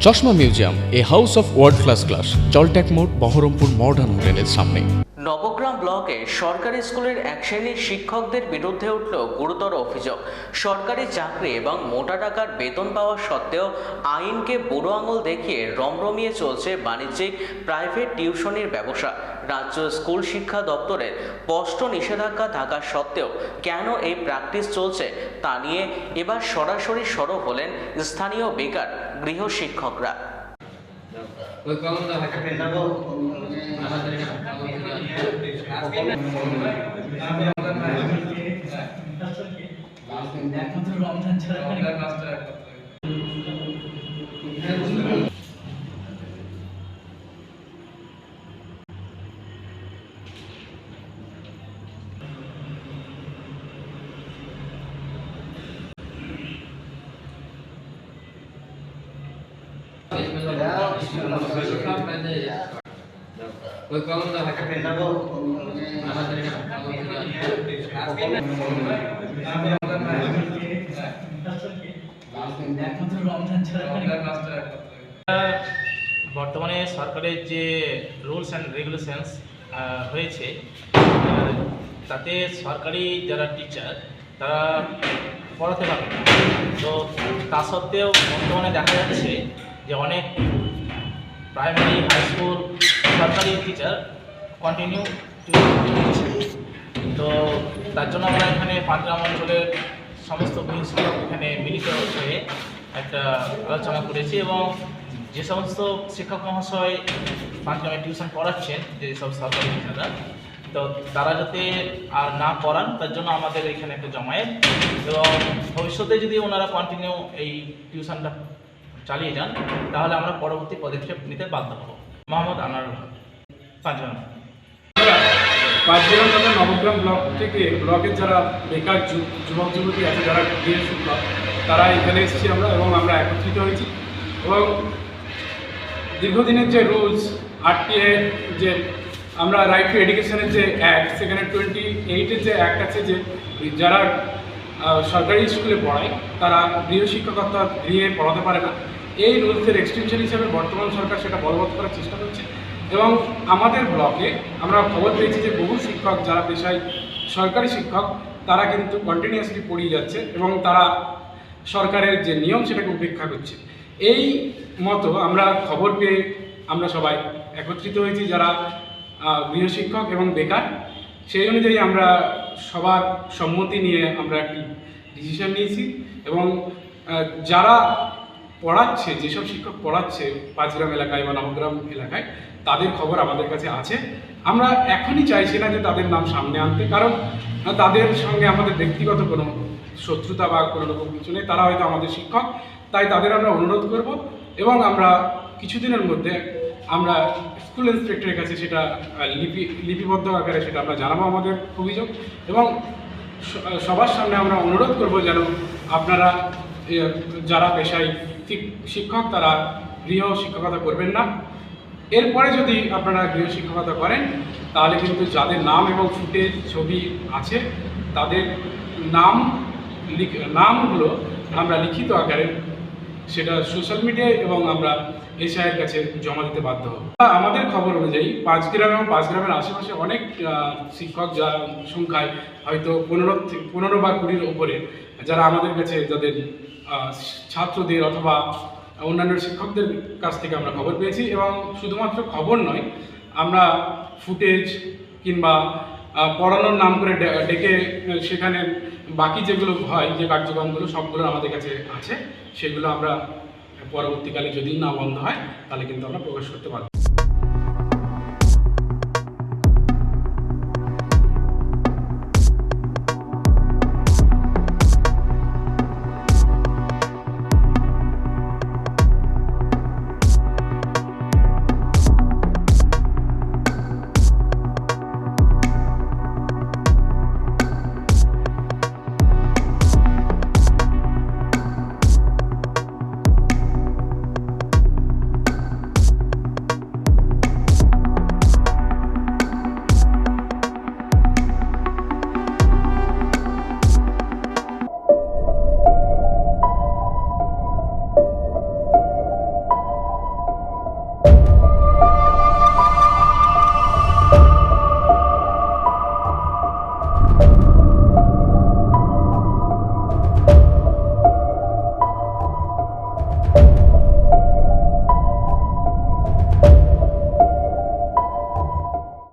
চশমা museum, a house of world class, জলট্যাক মোড়, বহরমপুর মডার্ন হোটেলের সামনে। নবগ্রাম ব্লকে সরকারি স্কুলের এক শ্রেণীর শিক্ষকদের বিরুদ্ধে উঠল গুরুতর অভিযোগ। সরকারি চাকরি এবং মোটা টাকার বেতন পাওয়া সত্ত্বেও আইনকে বুড়ো আঙুল দেখিয়ে রমরমিয়ে চলছে বাণিজ্যিক প্রাইভেট টিউশনির ব্যবসা। রাজ্য স্কুল শিক্ষা দপ্তরের স্পষ্ট নিষেধাজ্ঞা থাকা সত্ত্বেও কেন এই প্র্যাকটিস চলছে তা নিয়ে এবার সরাসরি সরব হলেন স্থানীয় বেকার গৃহশিক্ষকরা। বর্তমানে সরকারের যে রুলস অ্যান্ড রেগুলেশনস হয়েছে তাতে সরকারি যারা টিচার তারা পড়াতে পারবে না। তো তা সত্ত্বেও বর্তমানে দেখা যাচ্ছে যে অনেক প্রাইমারি হাই স্কুল সরকারি টিচার কন্টিনিউ দিচ্ছে। তো তার জন্য আমরা এখানে পাটগ্রাম অঞ্চলের সমস্ত শিক্ষক এখানে মিলিত হয়ে একটা আলোচনা করেছি এবং যে সমস্ত শিক্ষক মহাশয় পাটগ্রামে টিউশন পড়াচ্ছেন, যেসব সরকারি টিচাররা, তো তারা যাতে আর না পড়ান তার জন্য আমাদের এখানে একটা জমায়েত, এবং ভবিষ্যতে যদি ওনারা কন্টিনিউ এই টিউশনটা চালিয়ে যান তাহলে আমরা পরবর্তী পদক্ষেপ নিতে বাধ্য হব। মোহাম্মদ আনার, পাটগ্রাম। পাটগ্রাম তথা নবগ্রাম ব্লক থেকে ব্লকের যারা বেকার যুবক যুবতী আছে, যারা গৃহ শিক্ষক, তারা এখানে এসেছি আমরা এবং আমরা একত্রিত হয়েছি এবং দীর্ঘদিনের যে রুলস RTA, যে আমরা রাইট টু এডুকেশনের যে অ্যাক্ট, সেখানে 28-এর যে অ্যাক্ট আছে, যে যারা সরকারি স্কুলে পড়ায় তারা গৃহশিক্ষকতা গৃহে পড়াতে পারে না, এই রুলসের এক্সটেনশন হিসেবে বর্তমান সরকার সেটা বলবৎ করার চেষ্টা করছে। এবং আমাদের ব্লকে আমরা খবর পেয়েছি যে বহু শিক্ষক যারা পেশায় সরকারি শিক্ষক তারা কিন্তু কন্টিনিউয়াসলি পড়িয়ে যাচ্ছে এবং তারা সরকারের যে নিয়ম সেটাকে উপেক্ষা করছে। এই মতো আমরা খবর পেয়ে আমরা সবাই একত্রিত হয়েছি যারা গৃহশিক্ষক এবং বেকার। সেই অনুযায়ী আমরা সবার সম্মতি নিয়ে আমরা একটি ডিসিশন নিয়েছি এবং যারা পড়াচ্ছে, যেসব শিক্ষক পড়াচ্ছে পাঁচগ্রাম এলাকায় বা নবগ্রাম এলাকায়, তাদের খবর আমাদের কাছে আছে। আমরা এখনই চাইছি না যে তাদের নাম সামনে আনতে, কারণ তাদের সঙ্গে আমাদের ব্যক্তিগত কোনো শত্রুতা বা কোনো রকম কিছু নেই। তারা হয়তো আমাদের শিক্ষক, তাই তাদের আমরা অনুরোধ করব এবং আমরা কিছুদিনের মধ্যে আমরা স্কুল ইন্সপেক্টরের কাছে সেটা লিপিবদ্ধ আকারে সেটা আমরা জানাবো আমাদের অভিযোগ, এবং সবার সামনে আমরা অনুরোধ করব যেন আপনারা যারা পেশায় শিক্ষক তারা গৃহ শিক্ষকতা করবেন না। এরপরে যদি আপনারা গৃহ শিক্ষকতা করেন তাহলে কিন্তু যাদের নাম এবং ফুটেজ ছবি আছে তাদের নামগুলো আমরা লিখিত আকারে সেটা সোশ্যাল মিডিয়ায় এবং আমরা এসআইয়ের কাছে জমা দিতে বাধ্য হব। আমাদের খবর অনুযায়ী পাঁচগ্রাম এবং পাঁচগ্রামের আশেপাশে অনেক শিক্ষক, যা সংখ্যায় হয়তো 15 বা 20-র উপরে, যারা আমাদের কাছে যাদের ছাত্রদের অথবা অন্যান্য শিক্ষকদের কাছ থেকে আমরা খবর পেয়েছি। এবং শুধুমাত্র খবর নয়, আমরা ফুটেজ কিংবা পড়ানোর নাম করে ডেকে সেখানে বাকি যেগুলো হয়, যে কার্যক্রমগুলো, সবগুলো আমাদের কাছে আছে। সেগুলো আমরা পরবর্তীকালে যদি না বন্ধ হয় তাহলে কিন্তু আমরা প্রকাশ করতে পারব।